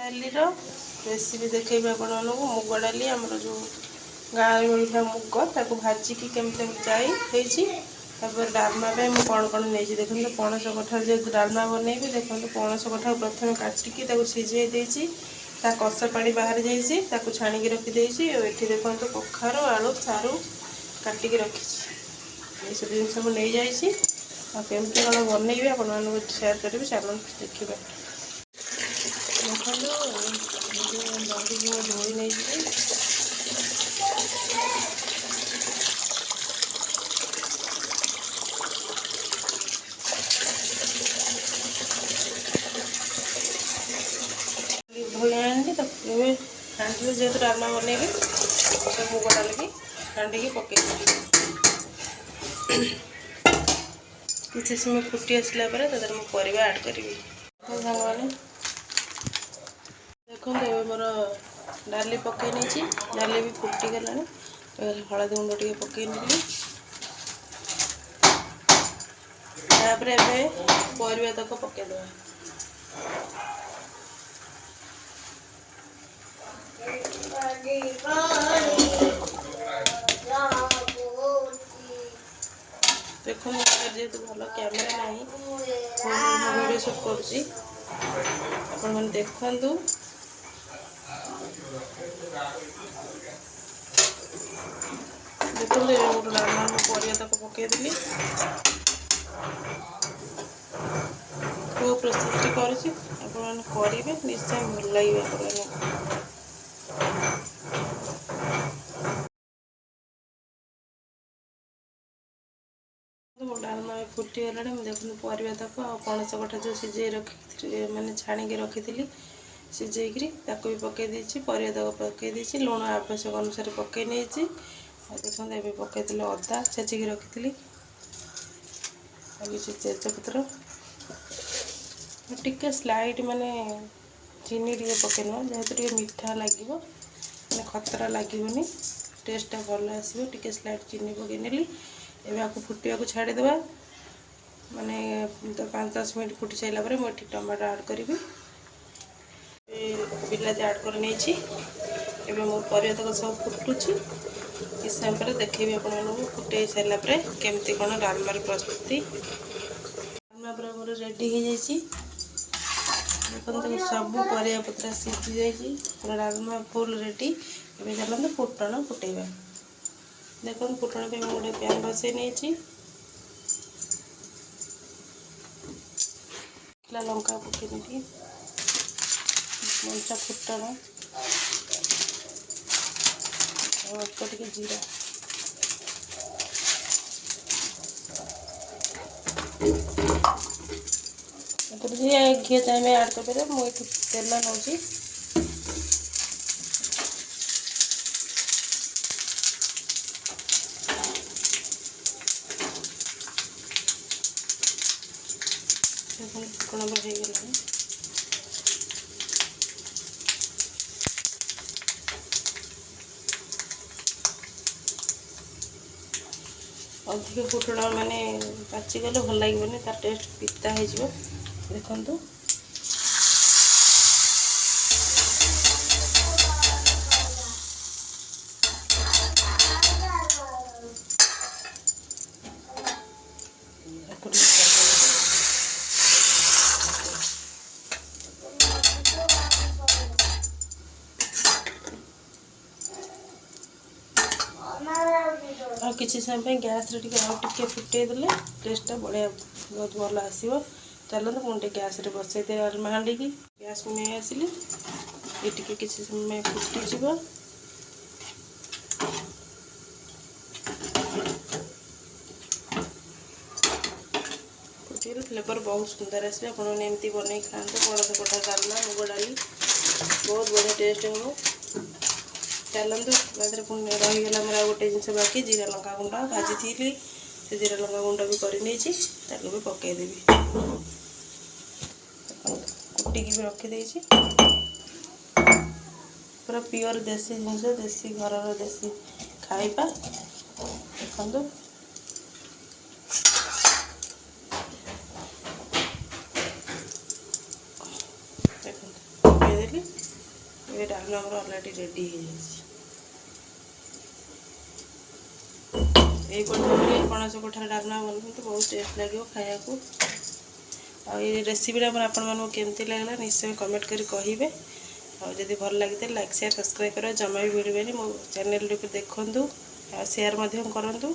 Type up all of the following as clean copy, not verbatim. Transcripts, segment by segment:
डाली रेसिपी देखेबी आपण मुग डाली आमर जो गाँव मिलता मुग ताको भाजिकी केमती जाई डालमा मुझे कौन कौन नहीं देखो पणस कठार जो डालमा बनइबी देखो पणस कठार प्रथम काटिकी सीझे देती कष पानी बाहर जाइए छाणी रखीदे ये देखो कखारू आलू सारू काटिकी रखी ये सब जिन नहीं जाइए केमती कौन बनइबी आप सेयार करी चलो देखा देखो दही को धोई नहीं धोई आनी हांडी जेहतु डालमा बनइबी तो मुग डाल की हांडी की पकई किसी समय फुटी आसला मुझे परिवा ऐड करी सारे देखो मोर डाली पकई नहीं डाली भी फुटी गला हलदी गुंड टे पकई नहीं परिवा तक पकईदे देखो जेहतु भल कैमेरा नहीं वीडियो शूट करुँची आपने देखु देखो गोटे डालमा परिवा तक पकईदेली खूब प्रोसेस करेंगे निश्चय भल लगे डालमा फुटी गला देखो परिवा तक पणस कठा जो सीझे रखी मैंने छाणी रखी सीझेक भी पकई परिवा तक पकई लुण आवश्यक अनुसार पकई नहीं देखो ये पकई अदा छेचिक रखी किसी तेजपत्र टिके स्लाइड माने चीनी टे पकईन जेहेतु टे मीठा लगे मैंने खतरा लगनी टेस्टा भल आसो टे स्लाइड चीनी पकई नेली एवं आपको फुटिया को छाड़ीदे माने तो 5-10 मिनट फुटी सारा मुझे टमाटो ऐड करी बिलाती ऐड कर नहीं मो परिवा तक सब फुटुची किस समय पर देखेबी आप फुटे सारा केमती कौन डालमार प्रस्तुति डालमा पूरा मोर रेडी हो जाइए देखो सब परिवा पत्र सीझी जाइए पूरा डालमा फुल रेडी एवं चलते फुटण फुटेबा देखो फुटण पे गोटे पैन बसई नहीं लंका पकई मंचा फुटण अल्प टे जीरा घी चाहिए ऐड कर मुझे तेल नौची फुटण हो गला अधिक फुटण माने पाचिगले भल लगे तार टेस्ट पिता हो देखु किसी समय गैस रे टे फुटे देले टेस्टा बढ़िया बहुत भल आसो चलते पुणी गैस रे बसई दे डालमा हांडी की गैस को नहीं आसिली ये टे किसी समय फुटीज फुटी फ्लेवर बहुत सुंदर आस एमती बन खाते पणस कठा डालमा मुग डाली बहुत बढ़िया टेस्ट हो चलते पुणी रहीगला मेरा गोटे जिन बाकी जीरा लंका गुंड भाजी थी से जीरा लंका गुंड भी कर भी पकईदेवी कुटिकी भी रखीदे पूरा प्योर देसी जिनस देसी घर देसी खाइबा देखो देखो ଏବେ ଡାଲମା ଆମର ଅଲରେଡ଼ି ରେଡ଼ି ହେଇଯାଇଛି। ଏଇ ପद्धତିରେ ପଣସ କଠାର ଡାଲମା ବନାନ୍ତୁ, ବହୁତ ଟେଷ୍ଟ ଲାଗିବ ଖାଇବାକୁ। ଆଉ ଏଇ ରେସିପିଟା ଆପଣମାନଙ୍କୁ କେମିତି ଲାଗିଲା ନିଶ୍ଚୟ କମେଣ୍ଟ କରି କହିବେ। ଆଉ ଯଦି ଭଲ ଲାଗିଥାଏ ଲାଇକ୍ ସେୟାର ସବସ୍କ୍ରାଇବ୍ କରିବା ଜମା ବି ଭୁଲିବେନି। ମୋ ଚ୍ୟାନେଲଟିକୁ ଦେଖନ୍ତୁ ଆଉ ସେୟାର ମଧ୍ୟ କରନ୍ତୁ।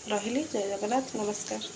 ରହିଲି, ଜୟ ଜଗନ୍ନାଥ, ନମସ୍କାର।